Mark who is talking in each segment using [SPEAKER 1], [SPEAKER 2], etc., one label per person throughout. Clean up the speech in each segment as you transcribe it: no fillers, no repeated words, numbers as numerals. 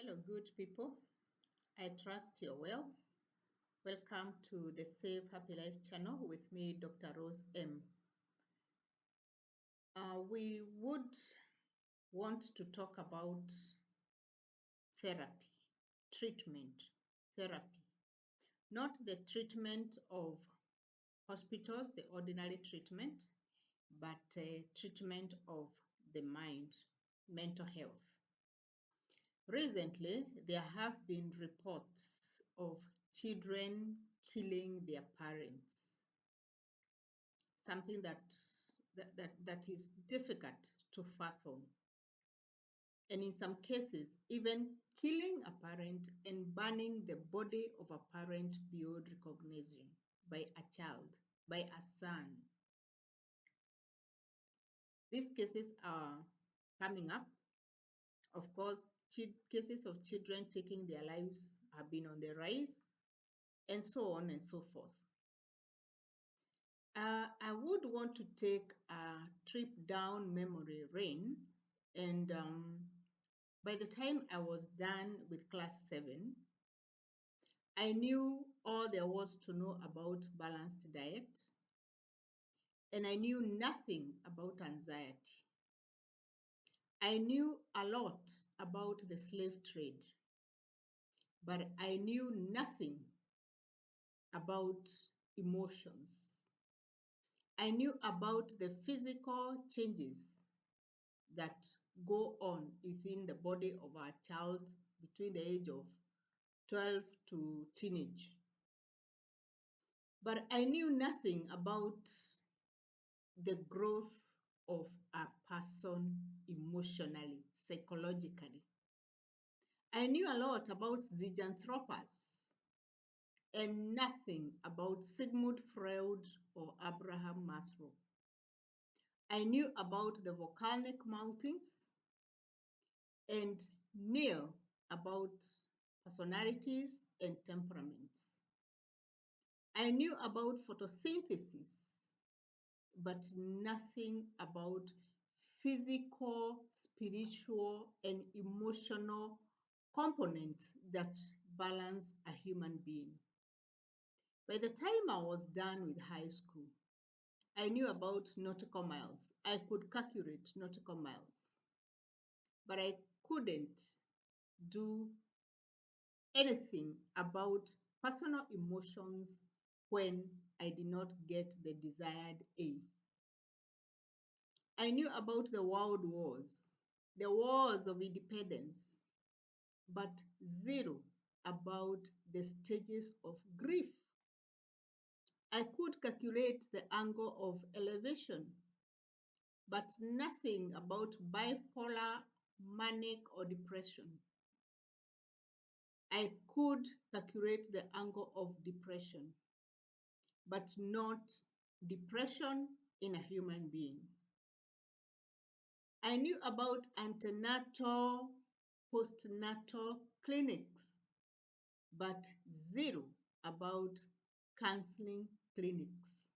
[SPEAKER 1] Hello, good people. I trust you're well. Welcome to the Save Happy Life channel with me, Dr. Rose M. We would want to talk about therapy, treatment, therapy. Not the treatment of hospitals, the ordinary treatment, but treatment of the mind, mental health. Recently, there have been reports of children killing their parents, something that is difficult to fathom. And in some cases, even killing a parent and burning the body of a parent beyond recognition by a child, by a son. These cases are coming up. Of course, cases of children taking their lives have been on the rise, and so on and so forth. I would want to take a trip down memory lane, and by the time I was done with class 7, I knew all there was to know about balanced diet, and I knew nothing about anxiety. I knew a lot about the slave trade, but I knew nothing about emotions. I knew about the physical changes that go on within the body of a child between the age of 12 to teenage. But I knew nothing about the growth of a person emotionally, psychologically. I knew a lot about Zyganthropus and nothing about Sigmund Freud or Abraham Maslow. I knew about the volcanic mountains and knew about personalities and temperaments. I knew about photosynthesis, but nothing about physical, spiritual, and emotional components that balance a human being. By the time I was done with high school, I knew about nautical miles. I could calculate nautical miles, but I couldn't do anything about personal emotions when I did not get the desired A. I knew about the world wars, the wars of independence, but zero about the stages of grief. I could calculate the angle of elevation, but nothing about bipolar, manic, or depression. I could calculate the angle of depression, but not depression in a human being. I knew about antenatal, postnatal clinics, but zero about counseling clinics.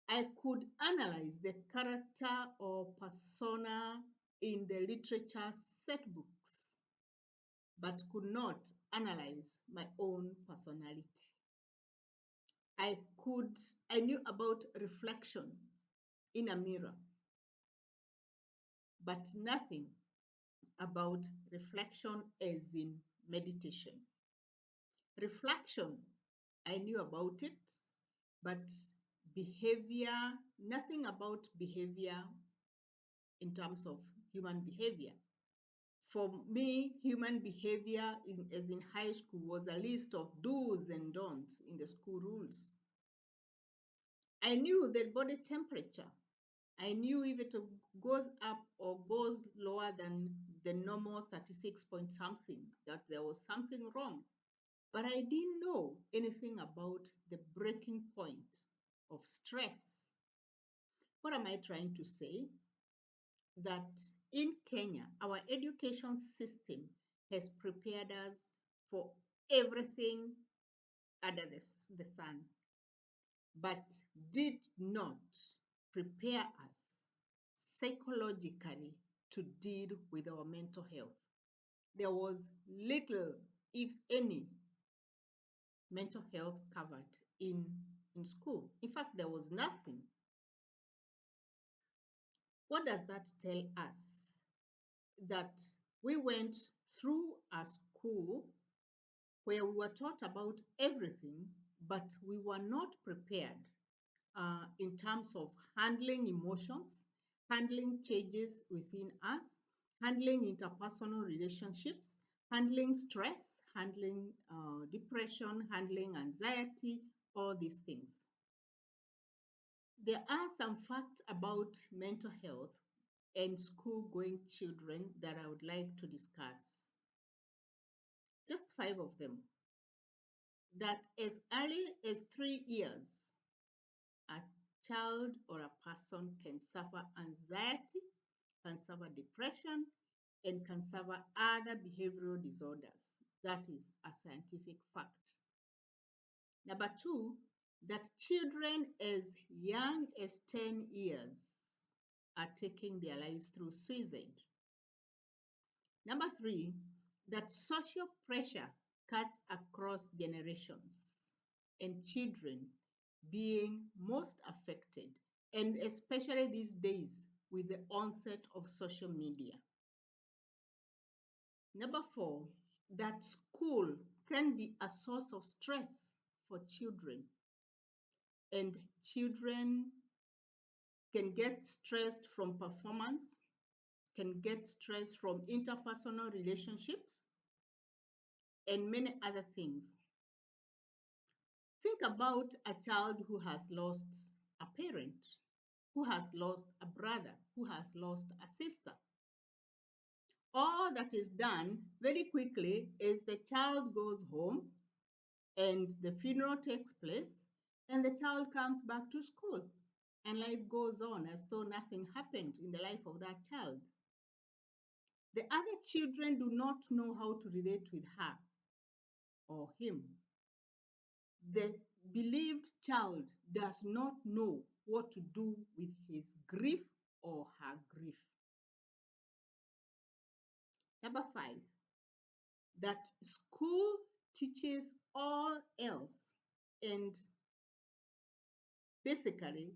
[SPEAKER 1] I could analyze the character or persona in the literature set books, but could not analyze my own personality. I knew about reflection in a mirror, but nothing about reflection as in meditation. Reflection, I knew about it, but behavior, nothing about behavior in terms of human behavior. For me, human behavior, as in high school, was a list of do's and don'ts in the school rules. I knew the body temperature. I knew if it goes up or goes lower than the normal 36 point something, that there was something wrong. But I didn't know anything about the breaking point of stress. What am I trying to say? That in Kenya, our education system has prepared us for everything under the sun, but did not prepare us psychologically to deal with our mental health. there was little, if any, mental health covered in school. In fact, there was nothing. What does that tell us? That we went through a school where we were taught about everything, but we were not prepared in terms of handling emotions, handling changes within us, handling interpersonal relationships, handling stress, handling depression, handling anxiety, all these things. There are some facts about mental health and school going children that I would like to discuss. Just 5 of them. That as early as 3 years, a child or a person can suffer anxiety, can suffer depression, and can suffer other behavioral disorders. That is a scientific fact. Number 2, that children as young as 10 years are taking their lives through suicide. Number 3, that social pressure cuts across generations and children being most affected, and especially these days with the onset of social media. Number 4, that school can be a source of stress for children, and children can get stressed from performance, can get stressed from interpersonal relationships, and many other things. Think about a child who has lost a parent, who has lost a brother, who has lost a sister. All that is done very quickly is the child goes home and the funeral takes place and the child comes back to school and life goes on as though nothing happened in the life of that child. The other children do not know how to relate with her or him. The believed child does not know what to do with his grief or her grief. Number 5, that school teaches all else, and basically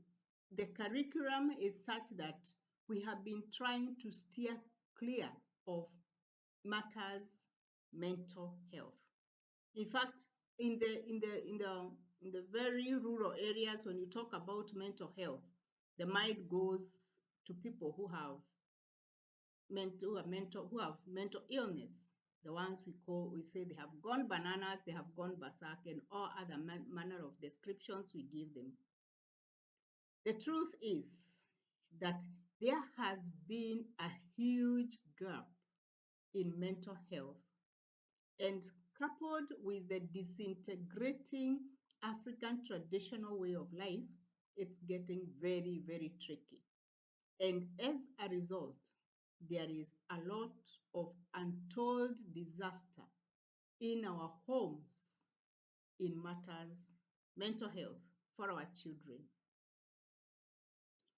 [SPEAKER 1] the curriculum is such that we have been trying to steer clear of matters mental health. In fact, in the very rural areas, when you talk about mental health, the mind goes to people who have mental illness. The ones we say they have gone bananas, they have gone berserk, and all other manner of descriptions we give them. The truth is that there has been a huge gap in mental health, and coupled with the disintegrating African traditional way of life, it's getting very, very tricky. And as a result, there is a lot of untold disaster in our homes in matters mental health for our children.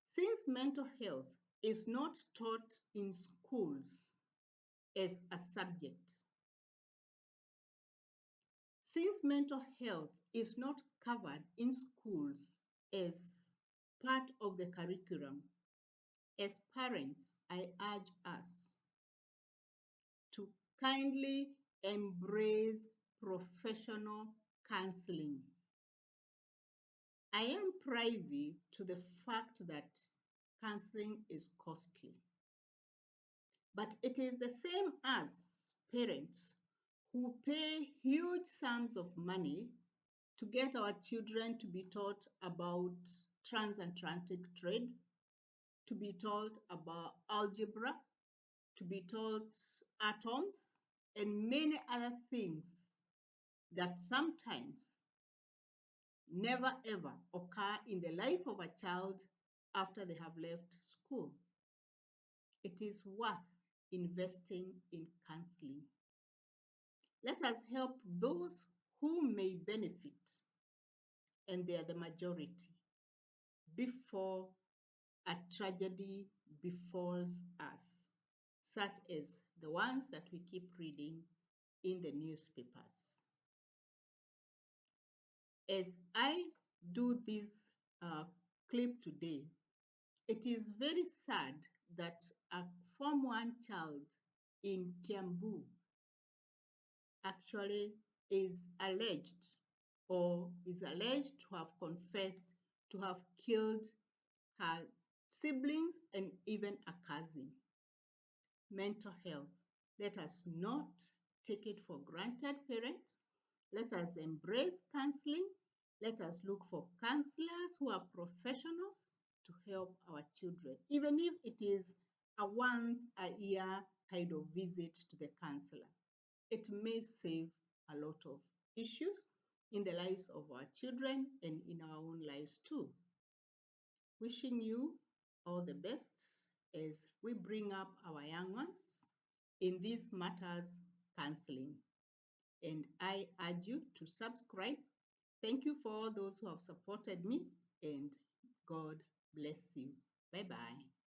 [SPEAKER 1] Since mental health is not taught in schools as a subject, since mental health is not covered in schools as part of the curriculum, as parents, I urge us to kindly embrace professional counseling. I am privy to the fact that counseling is costly, but it is the same as parents who pay huge sums of money to get our children to be taught about transatlantic trade, to be taught about algebra, to be taught atoms, and many other things that sometimes never ever occur in the life of a child after they have left school. It is worth investing in counseling. Let us help those who may benefit, and they are the majority, before a tragedy befalls us. such as the ones that we keep reading in the newspapers. As I do this clip today, it is very sad that a Form 1 child in Kiambu actually is alleged to have confessed to have killed her siblings and even a cousin. Mental health. Let us not take it for granted, parents. Let us embrace counseling. Let us look for counselors who are professionals to help our children, even if it is a once a year kind of visit to the counselor. It may save a lot of issues in the lives of our children and in our own lives too. Wishing you all the best as we bring up our young ones in these matters counseling. And I urge you to subscribe. Thank you for all those who have supported me, and God bless you. Bye bye.